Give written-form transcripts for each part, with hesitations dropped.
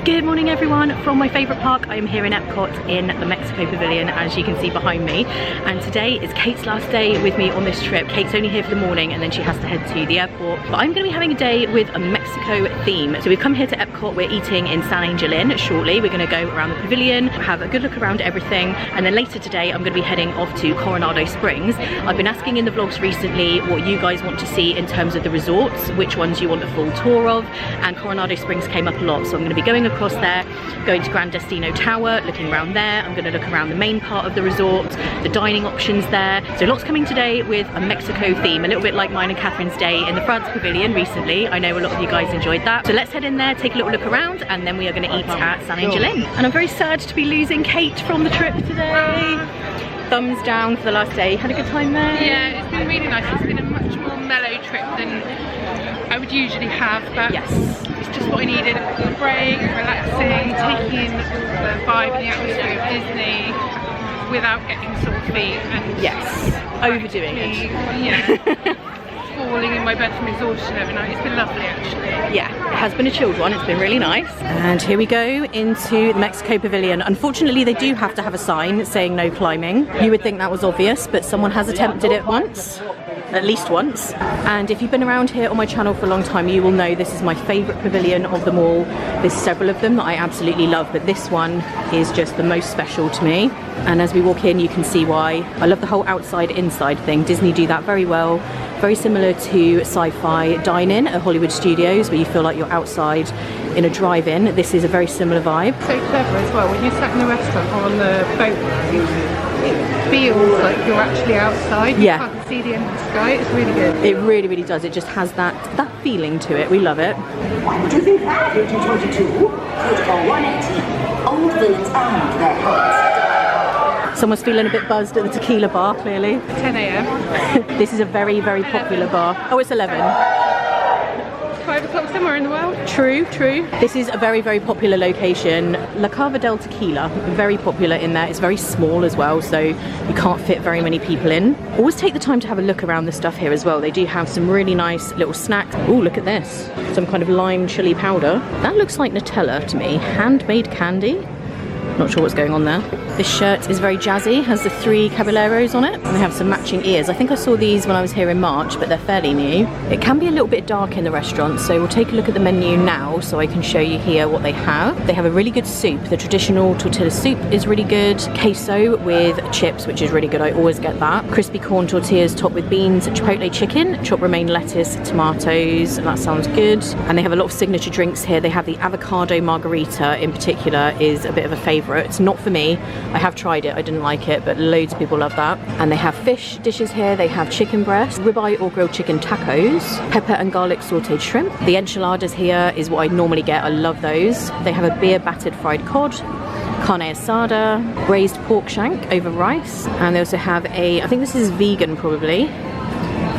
Good morning everyone from my favourite park. I am here in Epcot in the Mexico Pavilion, as you can see behind me, and today is Kate's last day with me on this trip. Kate's only here for the morning and then she has to head to the airport, but I'm going to be having a day with a Mexico theme. So we've come here to Epcot, we're eating in San Angel Inn shortly. We're going to go around the pavilion, have a good look around everything, and then later today I'm going to be heading off to Coronado Springs. I've been asking in the vlogs recently what you guys want to see in terms of the resorts, which ones you want a full tour of, and Coronado Springs came up a lot, so I'm going to be going across there, going to Grand Destino Tower, looking around there. I'm going to look around the main part of the resort, the dining options there. So lots coming today with a Mexico theme, a little bit like mine and Catherine's day in the France Pavilion recently. I know a lot of you guys enjoyed that. So let's head in there, take a little look around, and then we are going to eat at San Angel Inn. And I'm very sad to be losing Kate from the trip today. Thumbs down for the last day. Had a good time there? Yeah, it's been really nice. It's been a much more mellow trip than I would usually have, but yes, it's just what I needed. A break, relaxing, taking in the vibe and the atmosphere of Disney without getting sore feet and yes, overdoing it. Yeah. Falling in my bed from exhaustion every night. It's been lovely actually. Yeah, it has been a chilled one. It's been really nice. And here we go into the Mexico Pavilion. Unfortunately, they do have to have a sign saying no climbing. You would think that was obvious, but someone has attempted it once. At least once. And if you've been around here on my channel for a long time, you will know this is my favourite pavilion of them all. There's several of them that I absolutely love, but this one is just the most special to me. And as we walk in, you can see why. I love the whole outside-inside thing. Disney do that very well. Very similar to sci-fi dine-in at Hollywood Studios, where you feel like you're outside in a drive-in. This is a very similar vibe. So clever as well. When you're sat in the restaurant or on the boat ride, it feels like you're actually outside. Yeah. You can't see the end of the sky. It's really good. It really, really does. It just has that feeling to it. We love it. What do you think that 1822? Protocol 180. Old villains and their heads. Someone's feeling a bit buzzed at the tequila bar, clearly. 10 AM. This is a very, very popular bar. Oh, it's 11. 5 o'clock somewhere in the world. True, true. This is a very, very popular location. La Cava del Tequila, very popular in there. It's very small as well, so you can't fit very many people in. Always take the time to have a look around the stuff here as well. They do have some really nice little snacks. Oh, look at this. Some kind of lime chili powder. That looks like Nutella to me. Handmade candy. Not sure what's going on there. This shirt is very jazzy, has the 3 caballeros on it, and they have some matching ears. I think I saw these when I was here in March, but they're fairly new. It can be a little bit dark in the restaurant, so we'll take a look at the menu now so I can show you here what they have. They have a really good soup. The traditional tortilla soup is really good. Queso with chips, which is really good. I always get that. Crispy corn tortillas topped with beans, chipotle chicken, chopped romaine lettuce, tomatoes. That sounds good. And they have a lot of signature drinks here. They have the avocado margarita in particular is a bit of a favourite. It's not for me. I have tried it, I didn't like it, but loads of people love that. And they have fish dishes here. They have chicken breast, ribeye or grilled chicken tacos, pepper and garlic sauteed shrimp. The enchiladas here is what I normally get. I love those. They have a beer battered fried cod, carne asada, braised pork shank over rice, and they also have a, I think this is vegan probably,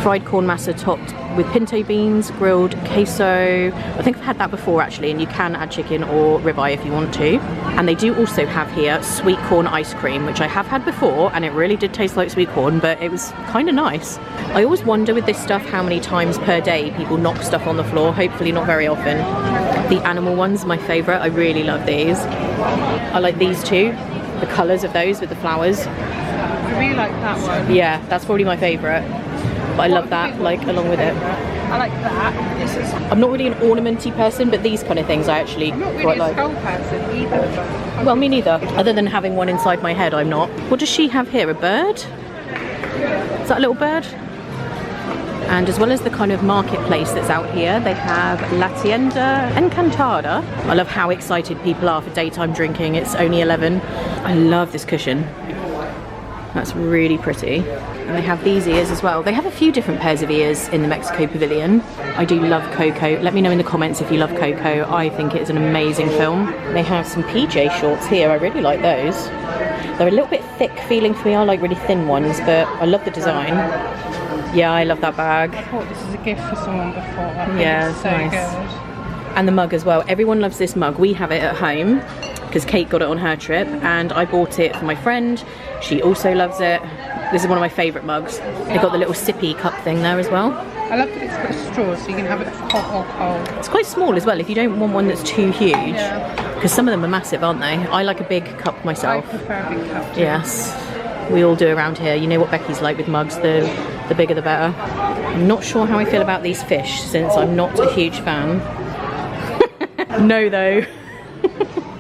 fried corn masa topped with pinto beans, grilled queso. I think I've had that before actually, and you can add chicken or ribeye if you want to. And they do also have here sweet corn ice cream, which I have had before, and it really did taste like sweet corn, but it was kind of nice. I always wonder with this stuff how many times per day people knock stuff on the floor. Hopefully not very often. The animal one's my favourite. I really love these. I like these too. The colours of those with the flowers. I really like that one. Yeah, that's probably my favourite. But I love that, like, along with it. I like that. I'm not really an ornamenty person, but these kind of things I actually I'm not really quite a like. skull person either. Well, me neither. Other than having one inside my head, I'm not. What does she have here? A bird? Is that a little bird? And as well as the kind of marketplace that's out here, they have La Tienda Encantada. I love how excited people are for daytime drinking. It's only 11. I love this cushion. That's really pretty. And they have these ears as well. They have a few different pairs of ears in the Mexico Pavilion. I do love Coco. Let me know in the comments if you love Coco. I think it is an amazing film. They have some PJ shorts here. I really like those. They're a little bit thick feeling for me. I like really thin ones, but I love the design. Yeah, I love that bag. I bought this as a gift for someone before. I think Yeah, it's so nice. good. And the mug as well. Everyone loves this mug. We have it at home because Kate got it on her trip, and I bought it for my friend. She also loves it. This is one of my favourite mugs. They've got the little sippy cup thing there as well. I love that it's got a straw, so you can have it hot or cold. It's quite small as well if you don't want one that's too huge. Yeah. Because some of them are massive, aren't they? I like a big cup I myself. prefer a big cup. Yes, we all do around here. You know what Becky's like with mugs, the bigger the better. I'm not sure how I feel about these fish since I'm not a huge fan. No though.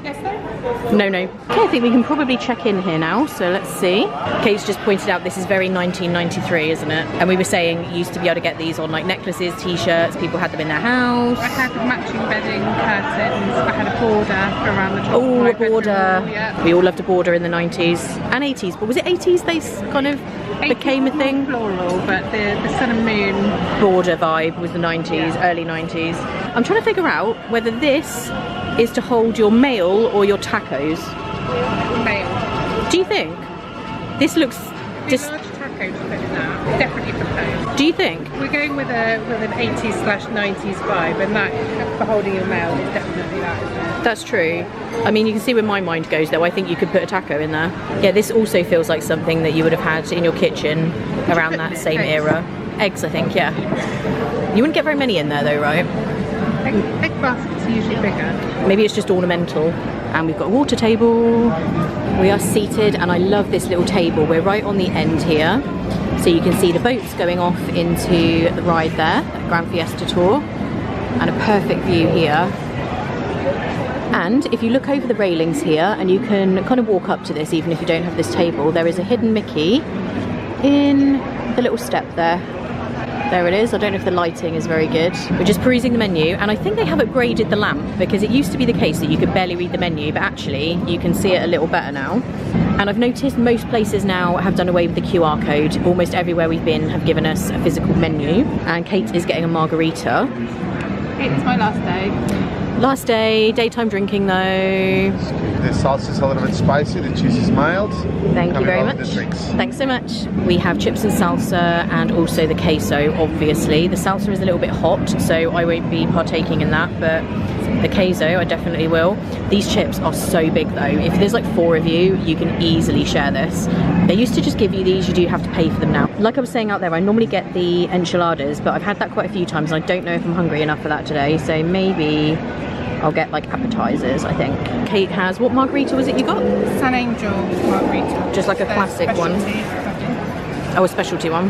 Yes, though? No. Okay, I think we can probably check in here now, so let's see. Kate's just pointed out this is very 1993, isn't it? And we were saying you used to be able to get these on like necklaces, t-shirts, people had them in their house. I had matching bedding, curtains. I had a border around the top. Oh, of my a border. bedroom. Yeah. We all loved a border in the 90s and 80s, but was it 80s they kind of became a thing? Floral, but the sun and moon. Border vibe was the 90s, early 90s. I'm trying to figure out whether this is to hold your mail or your tacos. Mail. Do you think? This looks Just large taco to put in that. Definitely proposed. Do you think? We're going with an 80s/90s vibe, and that for holding your mail is definitely that, isn't it? That's true. I mean, you can see where my mind goes though. I think you could put a taco in there. Yeah, this also feels like something that you would have had in your kitchen around that same eggs? era. Eggs, I think, yeah. You wouldn't get very many in there though, right? Egg baskets are usually bigger. Maybe it's just ornamental. And we've got a water table. We are seated, and I love this little table. We're right on the end here. So you can see the boats going off into the ride there, Grand Fiesta Tour. And a perfect view here. And if you look over the railings here, and you can kind of walk up to this even if you don't have this table, there is a hidden Mickey in the little step there. There it is. I don't know if the lighting is very good. We're just perusing the menu, and I think they have upgraded the lamp, because it used to be the case that you could barely read the menu, but actually you can see it a little better now. And I've noticed most places now have done away with the QR code. Almost everywhere we've been have given us a physical menu. And Kate is getting a margarita. It's my last day. Last day, daytime drinking though. The sauce is a little bit spicy, the cheese is mild. Thank you very Coming much. over the drinks. Thanks so much. We have chips and salsa, and also the queso, obviously. The salsa is a little bit hot, so I won't be partaking in that, but the queso I definitely will. These chips are so big though. If there's like 4 of you, you can easily share this. They used to just give you these, you do have to pay for them now. Like I was saying out there, I normally get the enchiladas, but I've had that quite a few times and I don't know if I'm hungry enough for that today, so maybe I'll get like appetizers, I think. Kate has, what margarita was it you got? San Angel margarita. Just like a Their classic one. specialty. Oh, a specialty one.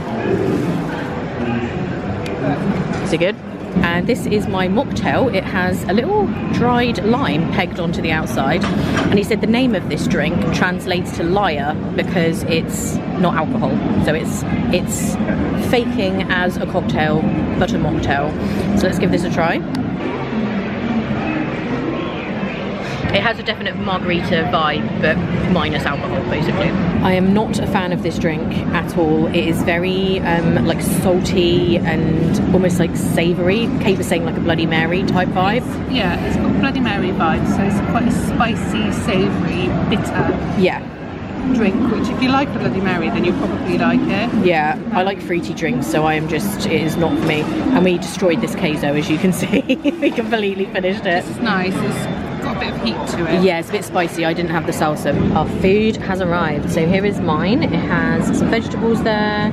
Is it good? And this is my mocktail. It has a little dried lime pegged onto the outside. And he said the name of this drink translates to liar because it's not alcohol. So it's faking as a cocktail, but a mocktail. So let's give this a try. It has a definite margarita vibe, but minus alcohol, basically. I am not a fan of this drink at all. It is very like salty and almost like savoury. Kate was saying like a Bloody Mary type vibe. Yeah, it's got Bloody Mary vibes, so it's quite a spicy, savoury, bitter Yeah, drink, which if you like a Bloody Mary, then you'll probably like it. yeah. I like fruity drinks, so I am just, it is not for me. And we destroyed this queso, as you can see. We completely finished it. It's nice, it's got a bit of heat to it. Yeah, it's a bit spicy. I didn't have the salsa. Our food has arrived. So here is mine. It has some vegetables there.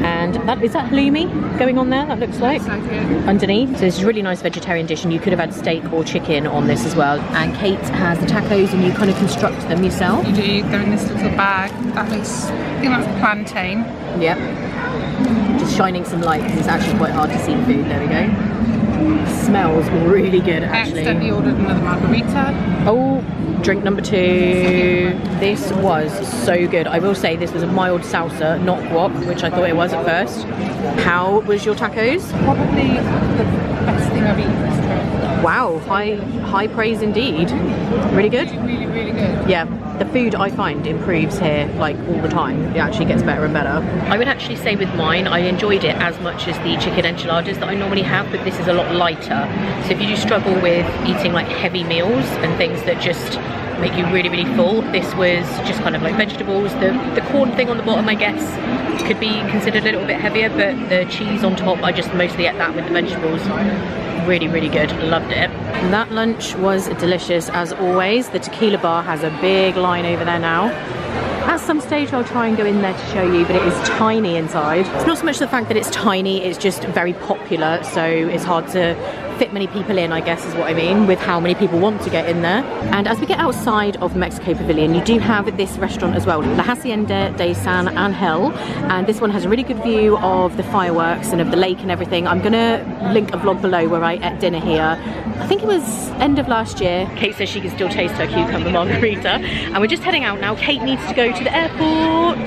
And is that halloumi going on there? That looks like. Looks like it. Underneath. So it's a really nice vegetarian dish, and you could have had steak or chicken on this as well. And Kate has the tacos, and you kind of construct them yourself. You do, they're in this little bag. That looks, I think that's plantain. Yep. Just shining some light because it's actually quite hard to see the food. There we go. Smells really good, I actually. accidentally ordered another margarita. Oh, drink number 2. This was so good. I will say this was a mild salsa, not guac, which I thought it was at first. How was your tacos? Probably the best thing I've eaten this trip. Wow, high praise indeed. Really good? Really, really good. Yeah, the food I find improves here like all the time. It actually gets better and better. I would actually say with mine, I enjoyed it as much as the chicken enchiladas that I normally have, but this is a lot lighter. So if you do struggle with eating like heavy meals and things that just make you really, really full. This was just kind of like vegetables. The corn thing on the bottom, I guess, could be considered a little bit heavier, but the cheese on top, I just mostly ate that with the vegetables. Really, really good. Loved it. And that lunch was delicious as always. The tequila bar has a big line over there now. At some stage I'll try and go in there to show you, but it is tiny inside. It's not so much the fact that it's tiny, it's just very popular, so it's hard to fit many people in, I guess is what I mean, with how many people want to get in there. And as we get outside of Mexico Pavilion, you do have this restaurant as well, La Hacienda de San Angel, and this one has a really good view of the fireworks and of the lake and everything. I'm gonna link a vlog below where I ate dinner here. I think it was end of last year. Kate says she can still taste her cucumber margarita, and we're just heading out now. Kate needs to go to the airport.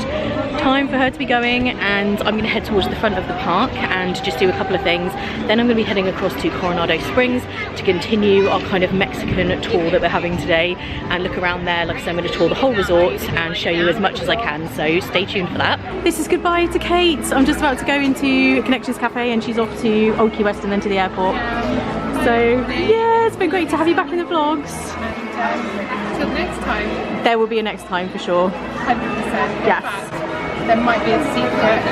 Time for her to be going, and I'm gonna head towards the front of the park and just do a couple of things. Then I'm gonna be heading across to Coronado Springs to continue our kind of Mexican tour that we're having today and look around there. Like I said, I'm gonna tour the whole resort and show you as much as I can, so stay tuned for that. This is goodbye to Kate. I'm just about to go into Connections Cafe and she's off to Old Key West and then to the airport. So yeah, it's been great to have you back in the vlogs. Till next time. There will be a next time for sure. 100%. Yes. There might be a secret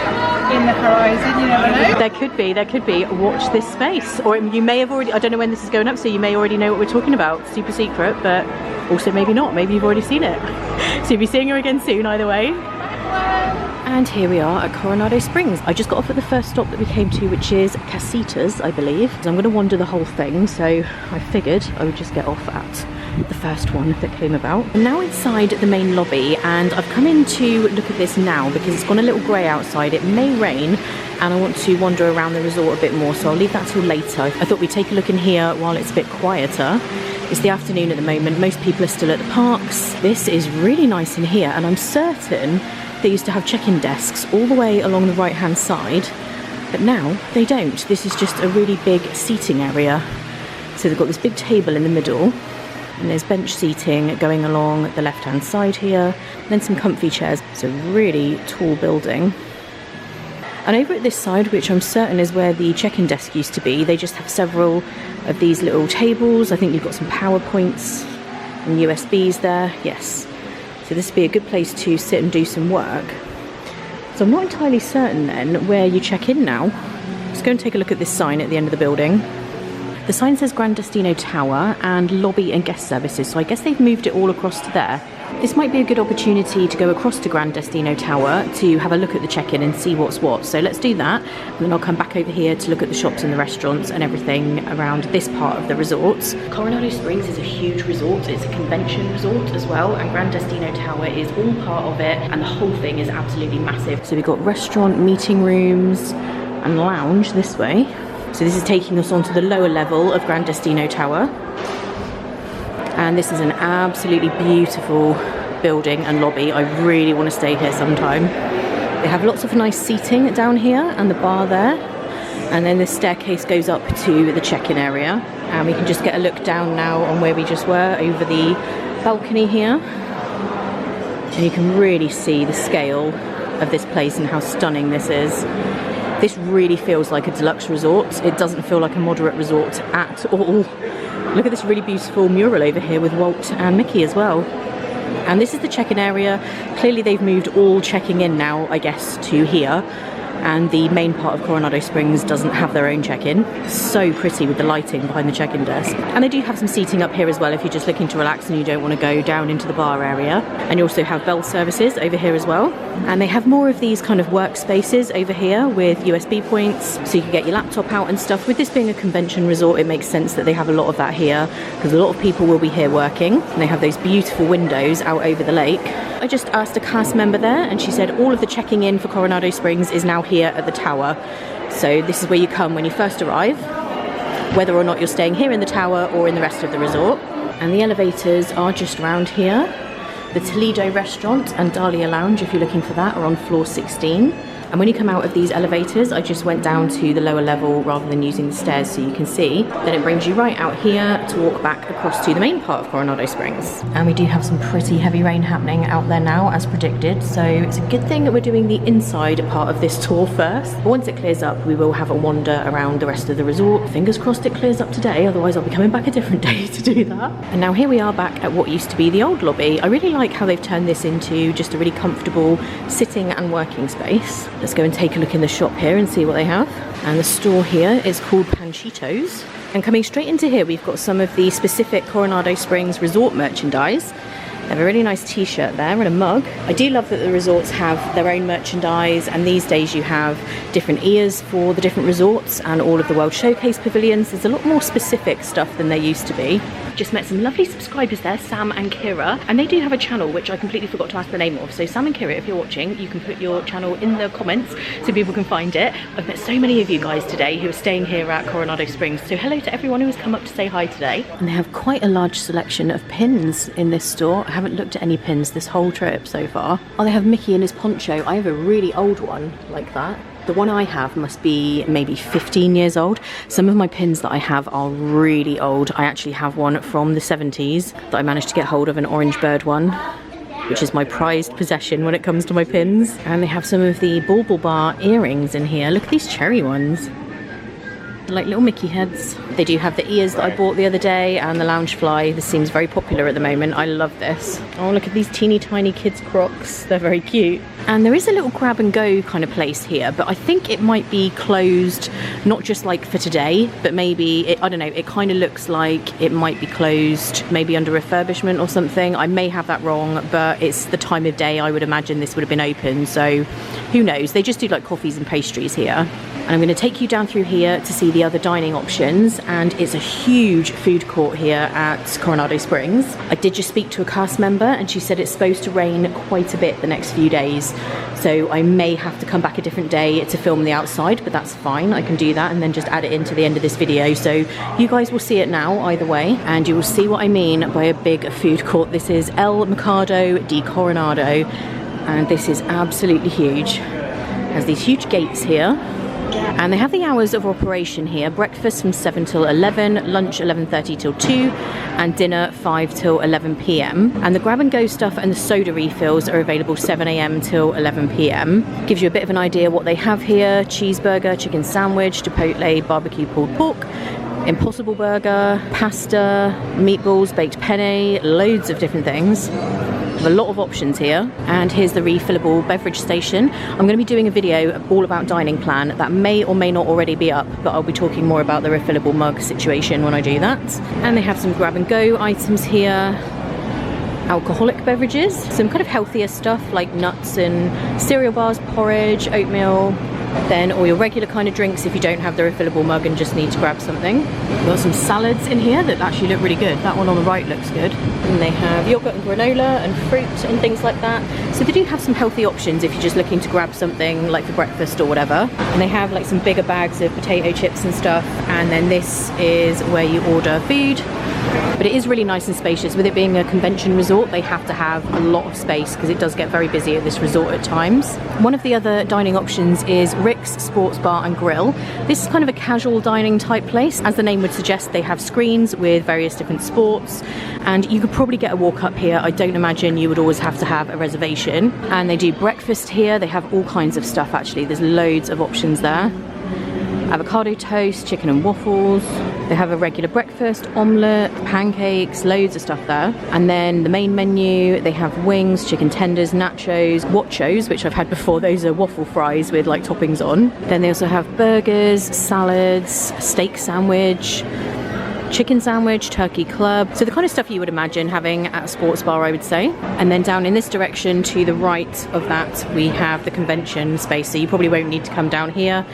in the horizon, you never know. There could be. Watch this space. Or you may have already, I don't know when this is going up, so you may already know what we're talking about. Super secret, but also maybe not. Maybe you've already seen it. So you'll be seeing her again soon either way. And here we are at Coronado Springs. I just got off at the first stop that we came to, which is Casitas, I believe. So I'm going to wander the whole thing, so I figured I would just get off at the first one that came about. I'm now inside the main lobby, and I've come in to look at this now because it's gone a little grey outside. It may rain, and I want to wander around the resort a bit more, so I'll leave that till later. I thought we'd take a look in here while it's a bit quieter. It's the afternoon at the moment. Most people are still at the parks. This is really nice in here, and I'm certain they used to have check-in desks all the way along the right-hand side, but now they don't. This is just a really big seating area. So they've got this big table in the middle, and there's bench seating going along the left-hand side here, and then some comfy chairs. It's a really tall building. And over at this side, which I'm certain is where the check-in desk used to be, they just have several of these little tables. I think you've got some power points and USBs there. Yes. So this would be a good place to sit and do some work. So I'm not entirely certain then where you check in now. Let's go and take a look at this sign at the end of the building. The sign says Gran Destino Tower and Lobby and Guest Services, so I guess they've moved it all across to there. This might be a good opportunity to go across to Gran Destino Tower to have a look at the check-in and see what's what. So let's do that, and then I'll come back over here to look at the shops and the restaurants and everything around this part of the resort. Coronado Springs is a huge resort. It's a convention resort as well, and Gran Destino Tower is all part of it, and the whole thing is absolutely massive. So we've got restaurant, meeting rooms and lounge this way. So this is taking us onto the lower level of Gran Destino Tower. And this is an absolutely beautiful building and lobby. I really want to stay here sometime. They have lots of nice seating down here and the bar there. And then this staircase goes up to the check-in area. And we can just get a look down now on where we just were over the balcony here. And you can really see the scale of this place and how stunning this is. This really feels like a deluxe resort. It doesn't feel like a moderate resort at all. Look at this really beautiful mural over here with Walt and Mickey as well. And this is the check-in area. Clearly they've moved all checking in now, I guess, to here. And the main part of Coronado Springs doesn't have their own check-in. So pretty with the lighting behind the check-in desk. And they do have some seating up here as well if you're just looking to relax and you don't want to go down into the bar area. And you also have bell services over here as well. And they have more of these kind of workspaces over here with USB points, so you can get your laptop out and stuff. With this being a convention resort, it makes sense that they have a lot of that here, because a lot of people will be here working. And they have those beautiful windows out over the lake. I just asked a cast member there, and she said all of the checking in for Coronado Springs is now here at the tower. So this is where you come when you first arrive, whether or not you're staying here in the tower or in the rest of the resort. And the elevators are just around here. The Toledo restaurant and Dahlia Lounge, if you're looking for that, are on floor 16. And when you come out of these elevators, I just went down to the lower level rather than using the stairs so you can see. Then it brings you right out here to walk back across to the main part of Coronado Springs. And we do have some pretty heavy rain happening out there now as predicted, so it's a good thing that we're doing the inside part of this tour first. But once it clears up, we will have a wander around the rest of the resort. Fingers crossed it clears up today, otherwise I'll be coming back a different day to do that. And now here we are back at what used to be the old lobby. I really like how they've turned this into just a really comfortable sitting and working space. Let's go and take a look in the shop here and see what they have. And the store here is called Panchitos. And coming straight into here, we've got some of the specific Coronado Springs resort merchandise. They have a really nice t-shirt there and a mug. I do love that the resorts have their own merchandise, and these days you have different ears for the different resorts and all of the World Showcase pavilions. There's a lot more specific stuff than there used to be. Just met some lovely subscribers there, Sam and Kira, and they do have a channel which I completely forgot to ask the name of. So Sam and Kira, if you're watching, you can put your channel in the comments so people can find it. I've met so many of you guys today who are staying here at Coronado Springs, so hello to everyone who has come up to say hi today. And they have quite a large selection of pins in this store. I haven't looked at any pins this whole trip so far. Oh, they have Mickey in his poncho. I have a really old one like that. The one I have must be maybe 15 years old. Some of my pins that I have are really old. I actually have one from the 70s that I managed to get hold of, an orange bird one, which is my prized possession when it comes to my pins. And they have some of the bauble bar earrings in here. Look at these cherry ones. They're like little Mickey heads. They do have the ears that I bought the other day and the lounge fly. This seems very popular at the moment. I love this. Oh, look at these teeny tiny kids Crocs. They're very cute. And there is a little grab and go kind of place here, but I think it might be closed, not just like for today, but maybe, I don't know, it kind of looks like it might be closed, maybe under refurbishment or something. I may have that wrong, but it's the time of day I would imagine this would have been open, so who knows. They just do like coffees and pastries here. And I'm going to take you down through here to see the other dining options, and it's a huge food court here at Coronado Springs. I did just speak to a cast member and she said it's supposed to rain quite a bit the next few days, so I may have to come back a different day to film the outside, but that's fine. I can do that and then just add it into the end of this video, so you guys will see it now either way, and you will see what I mean by a big food court. This is El Mercado de Coronado, and this is absolutely huge. It has these huge gates here. And they have the hours of operation here: breakfast from 7 till 11, lunch 11:30 till 2, and dinner 5 till 11 p.m. And the grab and go stuff and the soda refills are available 7 a.m. till 11 p.m. Gives you a bit of an idea what they have here: cheeseburger, chicken sandwich, chipotle, barbecue pulled pork, Impossible Burger, pasta, meatballs, baked penne, loads of different things. A lot of options here. And here's the refillable beverage station. I'm going to be doing a video all about dining plan that may or may not already be up, but I'll be talking more about the refillable mug situation when I do that. And they have some grab and go items here. Alcoholic beverages, some kind of healthier stuff like nuts and cereal bars, porridge, oatmeal. Then all your regular kind of drinks if you don't have the refillable mug and just need to grab something. We've got some salads in here that actually look really good. That one on the right looks good. And they have yogurt and granola and fruit and things like that. So they do have some healthy options if you're just looking to grab something like for breakfast or whatever. And they have like some bigger bags of potato chips and stuff. And then this is where you order food. But it is really nice and spacious. With it being a convention resort, they have to have a lot of space because it does get very busy at this resort at times. One of the other dining options is Rick's Sports Bar and Grill. This is kind of a casual dining type place. As the name would suggest, they have screens with various different sports, and you could probably get a walk up here. I don't imagine you would always have to have a reservation. And they do breakfast here. They have all kinds of stuff actually. There's loads of options there. Avocado toast, chicken and waffles. They have a regular breakfast, omelette, pancakes, loads of stuff there. And then the main menu, they have wings, chicken tenders, nachos, guachos, which I've had before. Those are waffle fries with like toppings on. Then they also have burgers, salads, steak sandwich, chicken sandwich, turkey club. So the kind of stuff you would imagine having at a sports bar, I would say. And then down in this direction to the right of that, we have the convention space. So you probably won't need to come down here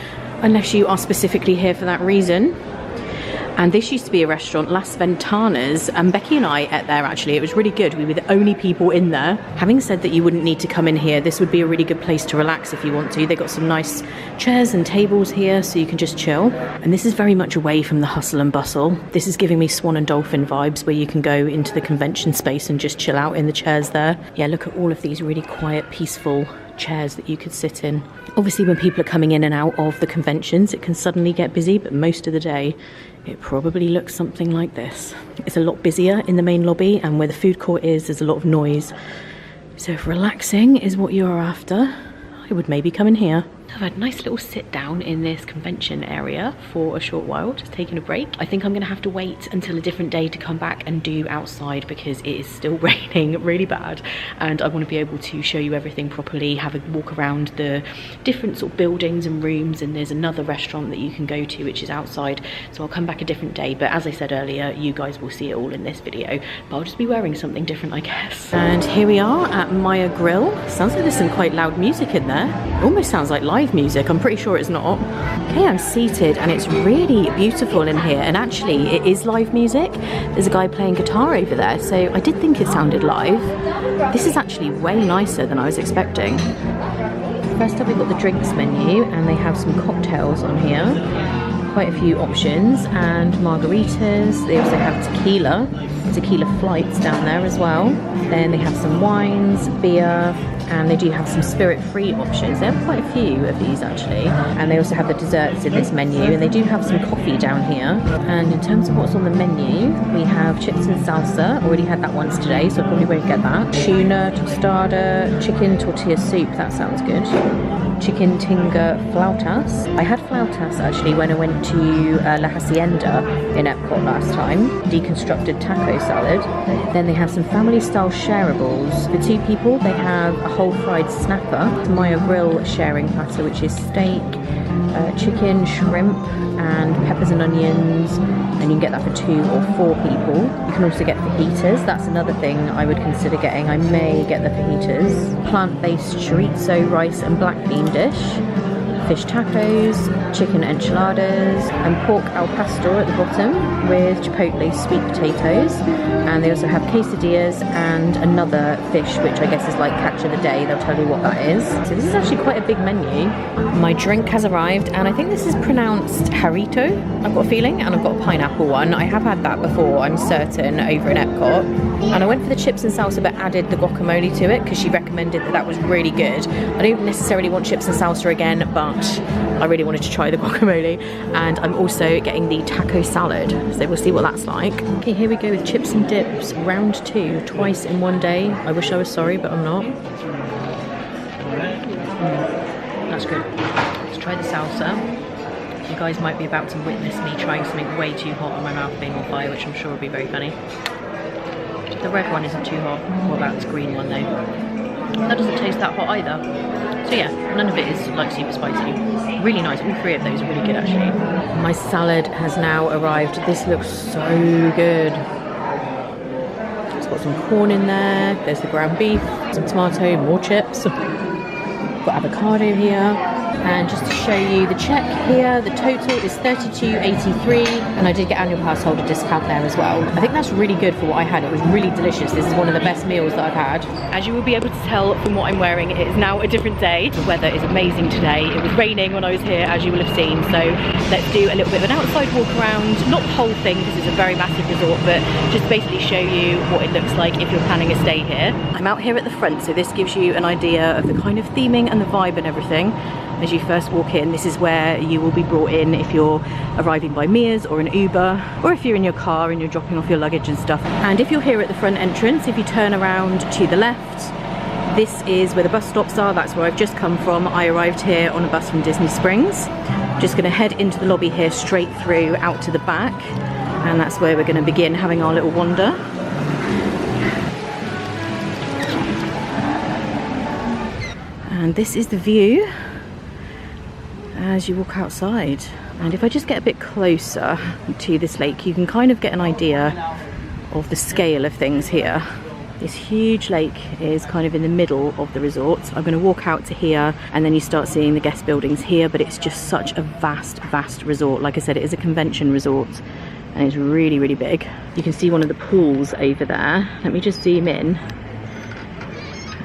unless you are specifically here for that reason. And this used to be a restaurant, Las Ventanas, and Becky and I ate there actually. It was really good. We were the only people in there. Having said that, you wouldn't need to come in here. This would be a really good place to relax if you want to. They've got some nice chairs and tables here so you can just chill. And this is very much away from the hustle and bustle. This is giving me Swan and Dolphin vibes, where you can go into the convention space and just chill out in the chairs there. Yeah, look at all of these really quiet, peaceful chairs that you could sit in. Obviously when people are coming in and out of the conventions, it can suddenly get busy, but most of the day it probably looks something like this. It's a lot busier in the main lobby, and where the food court is, there's a lot of noise. So if relaxing is what you're after, I would maybe come in here. I've had a nice little sit down in this convention area for a short while, just taking a break. I think I'm gonna have to wait until a different day to come back and do outside because it is still raining really bad, and I want to be able to show you everything properly, have a walk around the different sort of buildings and rooms, and there's another restaurant that you can go to which is outside, so I'll come back a different day. But as I said earlier, you guys will see it all in this video, but I'll just be wearing something different, I guess. And here we are at Maya Grill. Sounds like there's some quite loud music in there. It almost sounds like live music. I'm pretty sure it's not. Okay, I'm seated and it's really beautiful in here, and actually it is live music. There's a guy playing guitar over there, so I did think it sounded live. This is actually way nicer than I was expecting. First up we've got the drinks menu, and they have some cocktails on here. Quite a few options, and margaritas. They also have tequila flights down there as well. Then they have some wines, beer, and they do have some spirit-free options. They have quite a few of these actually, and they also have the desserts in this menu, and they do have some coffee down here. And in terms of what's on the menu, we have chips and salsa. Already had that once today, so I probably won't get that. Tuna, tostada, chicken tortilla soup, that sounds good. Chicken tinga flautas. I had flautas actually when I went to La Hacienda in Epcot last time. Deconstructed taco salad. Then they have some family style shareables. For 2 people they have a whole fried snapper, Maya Grill sharing platter, which is steak, chicken, shrimp and peppers and onions, and you can get that for 2 or 4 people. You can also get fajitas. That's another thing I would consider getting. I may get the fajitas. Plant-based chorizo, rice and black bean dish, fish tacos, chicken enchiladas, and pork al pastor at the bottom with chipotle sweet potatoes. And they also have quesadillas and another fish, which I guess is like catch of the day. They'll tell you what that is. So this is actually quite a big menu. My drink has arrived, and I think this is pronounced jarrito, I've got a feeling, and I've got a pineapple one. I have had that before, I'm certain, over in Epcot. And I went for the chips and salsa but added the guacamole to it because she recommended that was really good. I don't necessarily want chips and salsa again, but I really wanted to try the guacamole. And I'm also getting the taco salad, so we'll see what that's like. Okay, here we go with chips and dips, round 2, twice in one day. I wish I was sorry, but I'm not. That's good. Let's try the salsa. You guys might be about to witness me trying something way too hot and my mouth being on fire, which I'm sure will be very funny. The red one isn't too hot. What about this green one though? That doesn't taste that hot either. So yeah, none of it is like super spicy. Really nice. All 3 of those are really good actually. My salad has now arrived. This looks so good. It's got some corn in there. There's the ground beef, some tomato, more chips. Got avocado here. And just to show you the check here, the total is $32.83, and I did get annual pass holder discount there as well. I think that's really good for what I had. It was really delicious. This is one of the best meals that I've had. As you will be able to tell from what I'm wearing, it is now a different day. The weather is amazing today. It was raining when I was here, as you will have seen, so let's do a little bit of an outside walk around. Not the whole thing because it's a very massive resort, but just basically show you what it looks like if you're planning a stay here. I'm out here at the front, so this gives you an idea of the kind of theming and the vibe and everything. As you first walk in, this is where you will be brought in if you're arriving by Mia's or an Uber, or if you're in your car and you're dropping off your luggage and stuff. And if you're here at the front entrance, if you turn around to the left, this is where the bus stops are. That's where I've just come from. I arrived here on a bus from Disney Springs. Just gonna head into the lobby here, straight through out to the back, and that's where we're gonna begin having our little wander. And this is the view as you walk outside. And if I just get a bit closer to this lake, you can kind of get an idea of the scale of things here. This huge lake is kind of in the middle of the resort. I'm going to walk out to here, and then you start seeing the guest buildings here, but it's just such a vast resort. Like I said, it is a convention resort, and it's really, really big. You can see one of the pools over there. Let me just zoom in.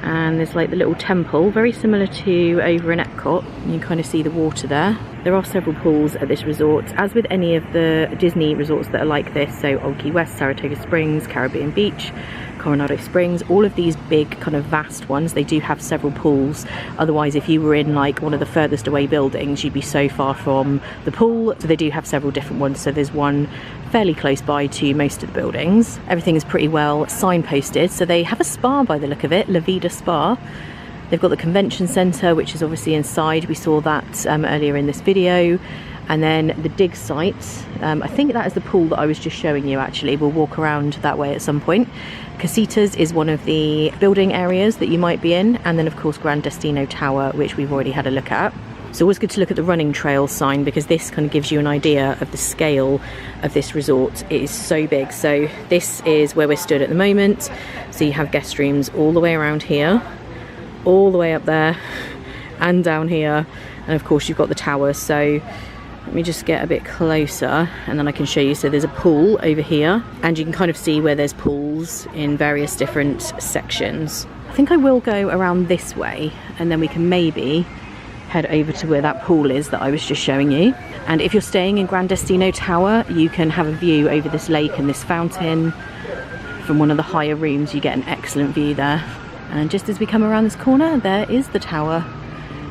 And there's like the little temple, very similar to over in Epcot. You can kind of see the water there. There are several pools at this resort, as with any of the Disney resorts that are like this. So Old Key West, Saratoga Springs, Caribbean Beach, Coronado Springs, all of these big kind of vast ones, they do have several pools. Otherwise, if you were in like one of the furthest away buildings, you'd be so far from the pool. So they do have several different ones. So there's one fairly close by to most of the buildings. Everything is pretty well signposted. So they have a spa by the look of it, La Vida Spa. They've got the convention centre, which is obviously inside. We saw that earlier in this video. And then the dig site, I think that is the pool that I was just showing you actually. We'll walk around that way at some point. Casitas is one of the building areas that you might be in. And then of course Gran Destino Tower, which we've already had a look at. It's always good to look at the running trail sign because this kind of gives you an idea of the scale of this resort. It is so big. So this is where we're stood at the moment. So you have guest rooms all the way around here, all the way up there and down here, and of course you've got the tower. So let me just get a bit closer and then I can show you. So there's a pool over here and you can kind of see where there's pools in various different sections. I think I will go around this way and then we can maybe head over to where that pool is that I was just showing you. And if you're staying in Gran Destino Tower, you can have a view over this lake and this fountain. From one of the higher rooms you get an excellent view there. And just as we come around this corner, there is the tower.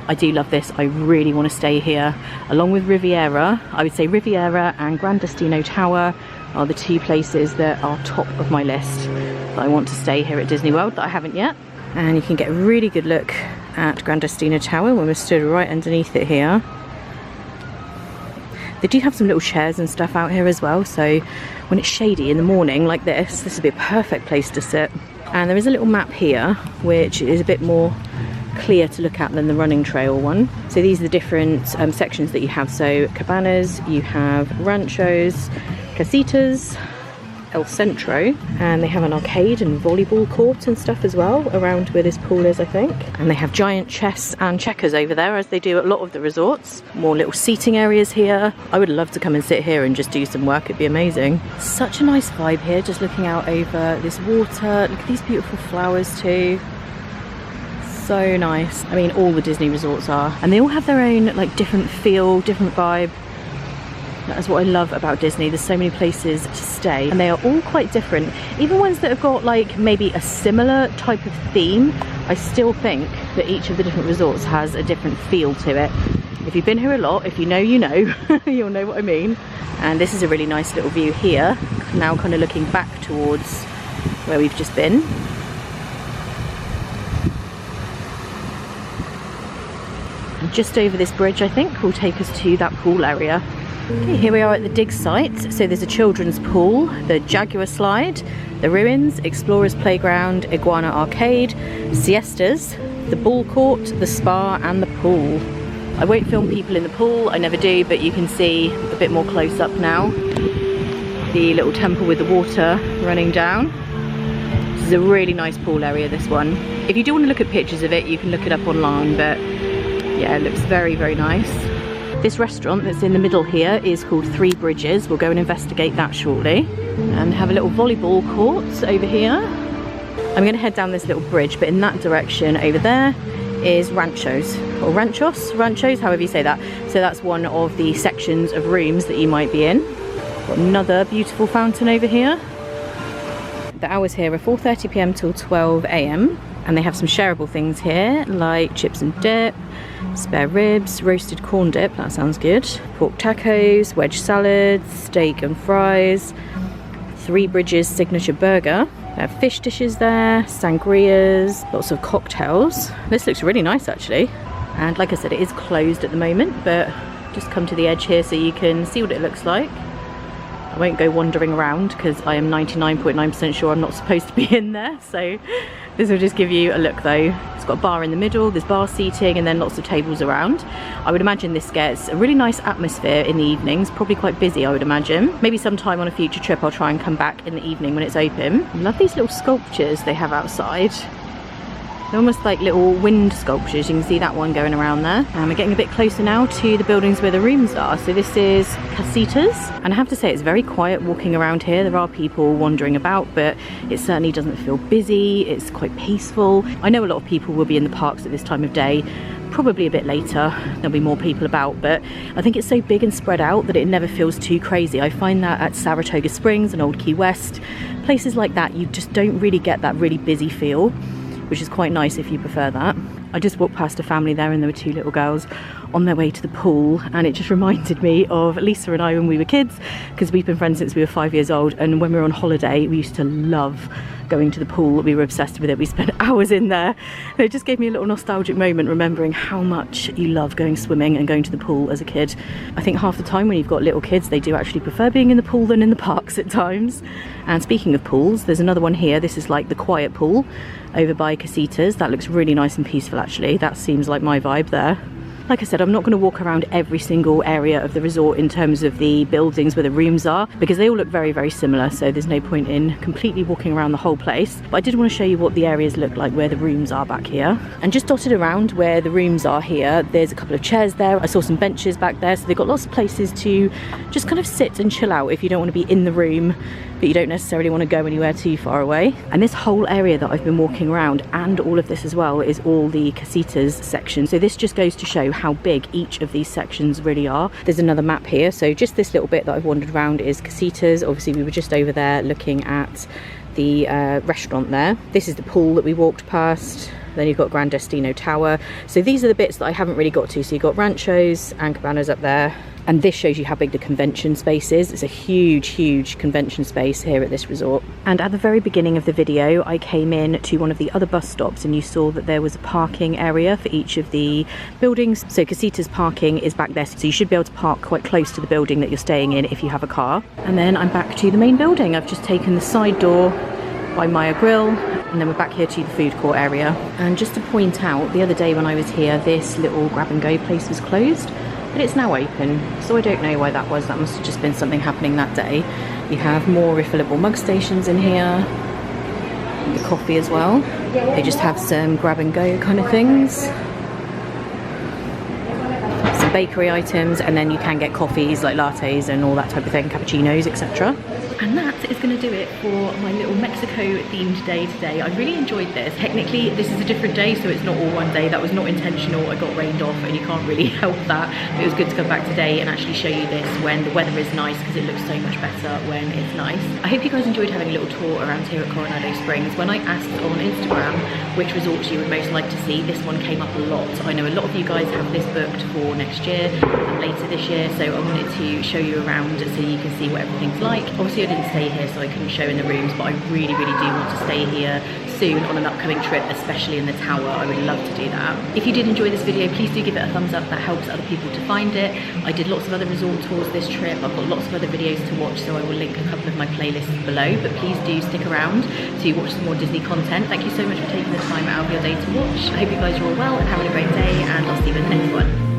I do love this. I really want to stay here. Along with Riviera, I would say Riviera and Gran Destino Tower are the two places that are top of my list that I want to stay here at Disney World that I haven't yet. And you can get a really good look at Gran Destino Tower when we're stood right underneath it here. They do have some little chairs and stuff out here as well, so when it's shady in the morning like this would be a perfect place to sit. And there is a little map here which is a bit more clear to look at than the running trail one. So these are the different sections that you have. So cabanas, you have ranchos, casitas, El Centro, and they have an arcade and volleyball court and stuff as well around where this pool is, I think. And they have giant chess and checkers over there, as they do at a lot of the resorts. More little seating areas here. I would love to come and sit here and just do some work. It'd be amazing. Such a nice vibe here, just looking out over this water. Look at these beautiful flowers too. So nice. I mean, all the Disney resorts are, and they all have their own like different feel, different vibe. That is what I love about Disney. There's so many places to stay and they are all quite different. Even ones that have got like maybe a similar type of theme, I still think that each of the different resorts has a different feel to it. If you've been here a lot, if you know, you know, you'll know what I mean. And this is a really nice little view here, now kind of looking back towards where we've just been. And just over this bridge, I think, will take us to that pool area. Okay, here we are at the dig site. So there's a children's pool, the Jaguar slide, the ruins, Explorers Playground, Iguana Arcade, siestas, the ball court, the spa and the pool. I won't film people in the pool, I never do, but you can see a bit more close up now. The little temple with the water running down. This is a really nice pool area, this one. If you do want to look at pictures of it, you can look it up online, but yeah, it looks very, very nice. This restaurant that's in the middle here is called Three Bridges. We'll go and investigate that shortly. And have a little volleyball court over here. I'm going to head down this little bridge, but in that direction over there is Ranchos, or Ranchos, however you say that. So that's one of the sections of rooms that you might be in. Got another beautiful fountain over here. The hours here are 4:30 p.m. till 12 a.m. and they have some shareable things here like chips and dip, spare ribs, roasted corn dip, that sounds good, pork tacos, wedge salads, steak and fries, Three Bridges signature burger. They have fish dishes there, sangrias, lots of cocktails. This looks really nice actually. And like I said, it is closed at the moment, but just come to the edge here so you can see what it looks like. I won't go wandering around because I am 99.9% sure I'm not supposed to be in there, so this will just give you a look though. It's got a bar in the middle, there's bar seating and then lots of tables around. I would imagine this gets a really nice atmosphere in the evenings, probably quite busy I would imagine. Maybe sometime on a future trip I'll try and come back in the evening when it's open. I love these little sculptures they have outside. They're almost like little wind sculptures. You can see that one going around there. And we're getting a bit closer now to the buildings where the rooms are. So this is Casitas. And I have to say it's very quiet walking around here. There are people wandering about, but it certainly doesn't feel busy. It's quite peaceful. I know a lot of people will be in the parks at this time of day, Probably a bit later, there'll be more people about, but I think it's so big and spread out that it never feels too crazy. I find that at Saratoga Springs and Old Key West, places like that, you just don't really get that really busy feel, which is quite nice if you prefer that. I just walked past a family there and there were two little girls on their way to the pool, and it just reminded me of Lisa and I when we were kids, because we've been friends since we were 5 years old, and when we were on holiday we used to love going to the pool. We were obsessed with it. We spent hours in there. And it just gave me a little nostalgic moment, remembering how much you love going swimming and going to the pool as a kid. I think half the time when you've got little kids, they do actually prefer being in the pool than in the parks at times. And speaking of pools, there's another one here. This is like the quiet pool over by Casitas. That looks really nice and peaceful actually. That seems like my vibe there. Like I said, I'm not going to walk around every single area of the resort in terms of the buildings where the rooms are, because they all look very, very similar, so there's no point in completely walking around the whole place. But I did want to show you what the areas look like where the rooms are back here. And just dotted around where the rooms are here, there's a couple of chairs there. I saw some benches back there, so they've got lots of places to just kind of sit and chill out if you don't want to be in the room, but you don't necessarily want to go anywhere too far away. And this whole area that I've been walking around, and all of this as well, is all the Casitas section. So this just goes to show how big each of these sections really are. There's another map here, so just this little bit that I've wandered around is Casitas. Obviously we were just over there looking at the restaurant there. This is the pool that we walked past. Then you've got Gran Destino Tower. So these are the bits that I haven't really got to. So you've got Ranchos and Cabanas up there. And this shows you how big the convention space is. It's a huge, huge convention space here at this resort. And at the very beginning of the video, I came in to one of the other bus stops and you saw that there was a parking area for each of the buildings. So Casitas parking is back there. So you should be able to park quite close to the building that you're staying in if you have a car. And then I'm back to the main building. I've just taken the side door by Maya Grill, and then we're back here to the food court area. And just to point out, the other day when I was here, this little grab and go place was closed, but it's now open, so I don't know why that was. That must have just been something happening that day. We have more refillable mug stations in here, the coffee as well. They just have some grab and go kind of things, some bakery items, and then you can get coffees like lattes and all that type of thing, cappuccinos, etc. And that is going to do it for my little Mexico themed day today. I really enjoyed this. Technically this is a different day, so it's not all one day. That was not intentional. I got rained off and you can't really help that. But it was good to come back today and actually show you this when the weather is nice, because it looks so much better when it's nice. I hope you guys enjoyed having a little tour around here at Coronado Springs. When I asked on Instagram which resorts you would most like to see, this one came up a lot. I know a lot of you guys have this booked for next year and later this year, so I wanted to show you around so you can see what everything's like. Obviously I didn't stay here so I couldn't show in the rooms, but I really, really do want to stay here soon on an upcoming trip, especially in the tower. I would love to do that. If you did enjoy this video, please do give it a thumbs up. That helps other people to find it. I did lots of other resort tours this trip. I've got lots of other videos to watch, so I will link a couple of my playlists below, but please do stick around to watch some more Disney content. Thank you so much for taking the time out of your day to watch. I hope you guys are all well and having a great day, and I'll see you in the next one.